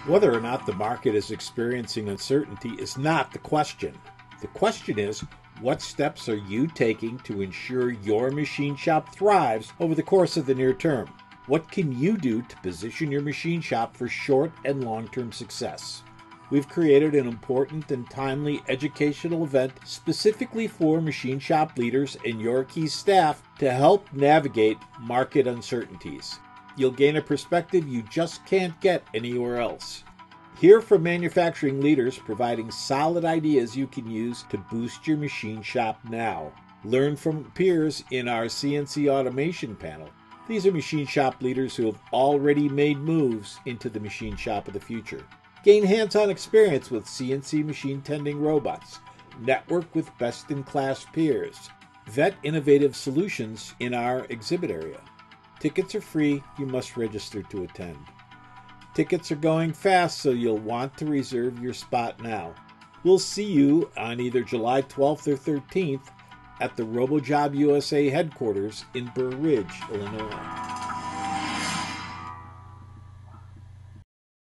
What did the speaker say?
Whether or not the market is experiencing uncertainty is not the question. The question is, what steps are you taking to ensure your machine shop thrives over the course of the near term? What can you do to position your machine shop for short and long-term success? We've created an important and timely educational event specifically for machine shop leaders and your key staff to help navigate market uncertainties. You'll gain a perspective you just can't get anywhere else. Hear from manufacturing leaders providing solid ideas you can use to boost your machine shop now. Learn from peers in our CNC Automation Panel. These are machine shop leaders who have already made moves into the machine shop of the future. Gain hands-on experience with CNC machine tending robots. Network with best-in-class peers. Vet innovative solutions in our exhibit area. Tickets are free. You must register to attend. Tickets are going fast, so you'll want to reserve your spot now. We'll see you on either July 12th or 13th at the RoboJob-USA headquarters in Burr Ridge, Illinois.